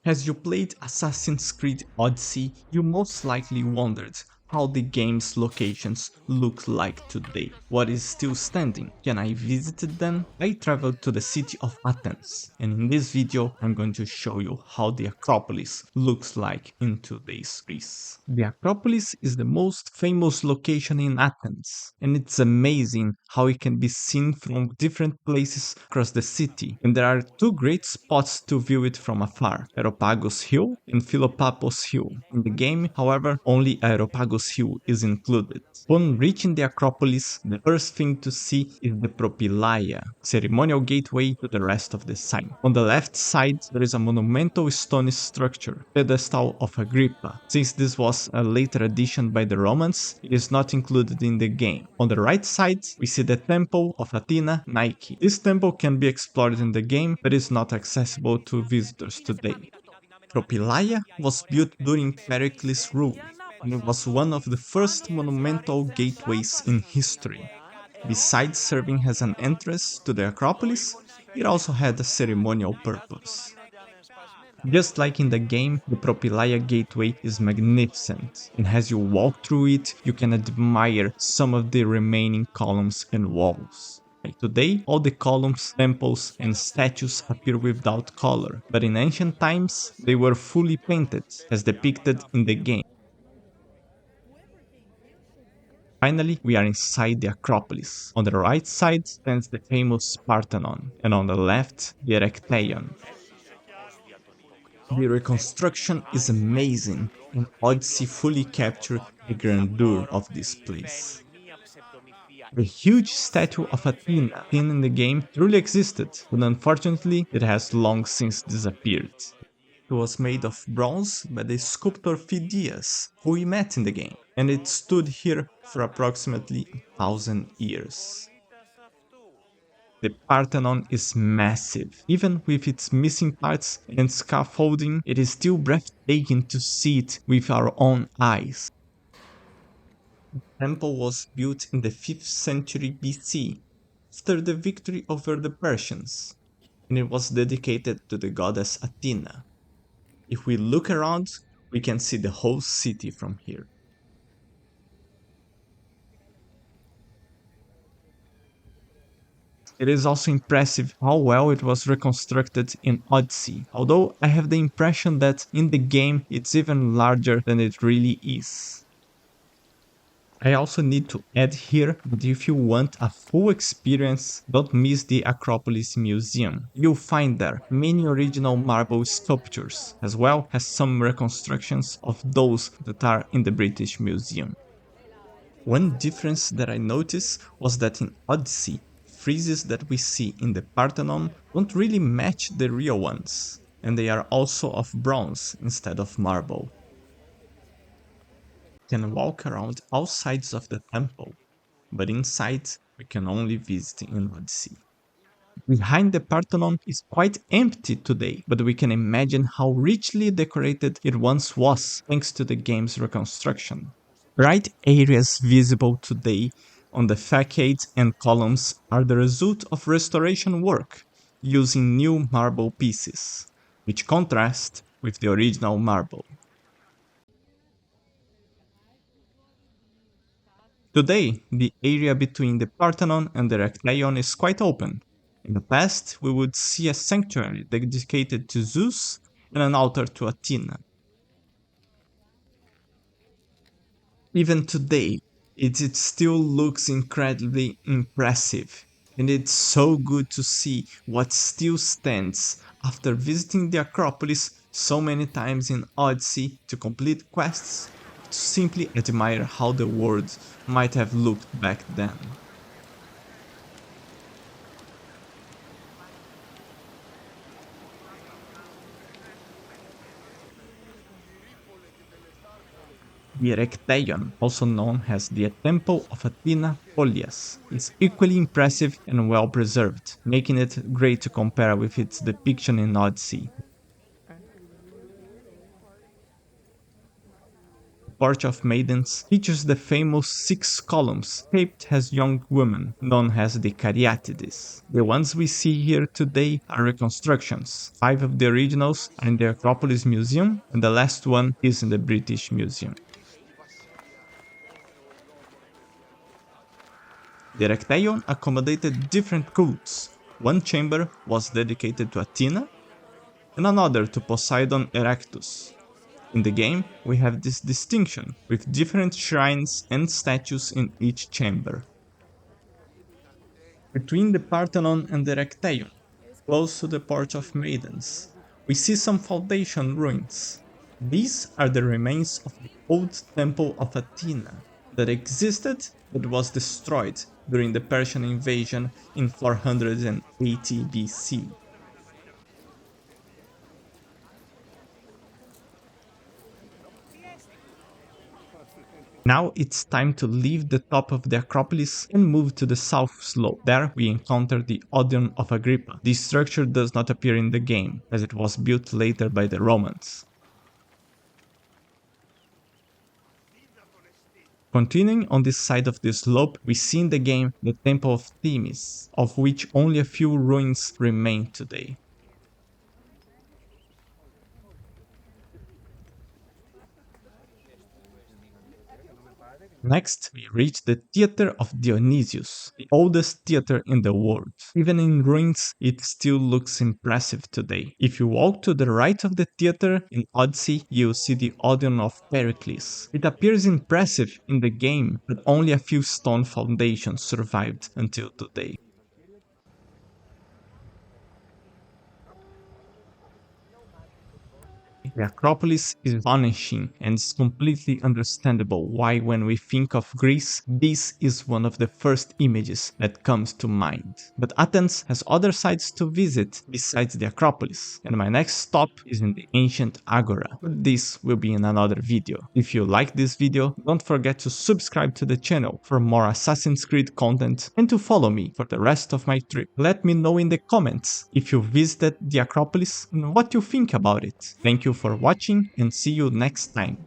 As you played Assassin's Creed Odyssey, you most likely wondered how the game's locations look like today. What is still standing? Can I visit them? I traveled to the city of Athens, and in this video I'm going to show you how the Acropolis looks like in today's Greece. The Acropolis is the most famous location in Athens, and it's amazing how it can be seen from different places across the city, and there are two great spots to view it from afar: Areopagus Hill and Philopappos Hill. In the game, however, only Areopagus Hill is included. Upon reaching the Acropolis, the first thing to see is the Propylaea, ceremonial gateway to the rest of the site. On the left side, there is a monumental stone structure, pedestal of Agrippa. Since this was a later addition by the Romans, it is not included in the game. On the right side, we see the Temple of Athena Nike. This temple can be explored in the game, but is not accessible to visitors today. Propylaea was built during Pericles' rule, and it was one of the first monumental gateways in history. Besides serving as an entrance to the Acropolis, it also had a ceremonial purpose. Just like in the game, the Propylaea gateway is magnificent, and as you walk through it, you can admire some of the remaining columns and walls. Today, all the columns, temples, and statues appear without color, but in ancient times, they were fully painted, as depicted in the game. Finally, we are inside the Acropolis. On the right side stands the famous Parthenon, and on the left, the Erechtheion. The reconstruction is amazing, and Odyssey fully captured the grandeur of this place. The huge statue of Athena seen in the game truly existed, but unfortunately it has long since disappeared. It was made of bronze by the sculptor Phidias, who we met in the game, and it stood here for approximately 1,000 years. The Parthenon is massive. Even with its missing parts and scaffolding, it is still breathtaking to see it with our own eyes. The temple was built in the 5th century BC, after the victory over the Persians, and it was dedicated to the goddess Athena. If we look around, we can see the whole city from here. It is also impressive how well it was reconstructed in Odyssey, although I have the impression that in the game it's even larger than it really is. I also need to add here that if you want a full experience, don't miss the Acropolis Museum. You'll find there many original marble sculptures, as well as some reconstructions of those that are in the British Museum. One difference that I noticed was that in Odyssey, friezes that we see in the Parthenon don't really match the real ones, and they are also of bronze instead of marble. We can walk around all sides of the temple, but inside we can only visit in Odyssey. Behind the Parthenon is quite empty today, but we can imagine how richly decorated it once was thanks to the game's reconstruction. Bright areas visible today on the facades and columns are the result of restoration work using new marble pieces, which contrast with the original marble. Today, the area between the Parthenon and the Erechtheion is quite open. In the past, we would see a sanctuary dedicated to Zeus and an altar to Athena. Even today, it still looks incredibly impressive, and it's so good to see what still stands after visiting the Acropolis so many times in Odyssey to complete quests, to simply admire how the world might have looked back then. The Erechtheion, also known as the Temple of Athena Polias, is equally impressive and well preserved, making it great to compare with its depiction in Odyssey. Porch of Maidens features the famous 6 columns shaped as young women, known as the Caryatides. The ones we see here today are reconstructions. 5 of the originals are in the Acropolis Museum, and the last one is in the British Museum. The Erechtheion accommodated different cults. One chamber was dedicated to Athena, and another to Poseidon Erectus. In the game, we have this distinction, with different shrines and statues in each chamber. Between the Parthenon and the Erechtheion, close to the Porch of Maidens, we see some foundation ruins. These are the remains of the old temple of Athena that existed but was destroyed during the Persian invasion in 480 BC. Now it's time to leave the top of the Acropolis and move to the south slope. There we encounter the Odeon of Agrippa. This structure does not appear in the game, as it was built later by the Romans. Continuing on this side of the slope, we see in the game the Temple of Themis, of which only a few ruins remain today. Next, we reach the Theather of Dionysus, the oldest theater in the world. Even in ruins, it still looks impressive today. If you walk to the right of the theater in Odyssey, you'll see the Odeon of Pericles. It appears impressive in the game, but only a few stone foundations survived until today. The Acropolis is astonishing, and it's completely understandable why when we think of Greece, this is one of the first images that comes to mind. But Athens has other sites to visit besides the Acropolis, and my next stop is in the ancient Agora, but this will be in another video. If you like this video, don't forget to subscribe to the channel for more Assassin's Creed content and to follow me for the rest of my trip. Let me know in the comments if you visited the Acropolis and what you think about it. Thank you for watching and see you next time.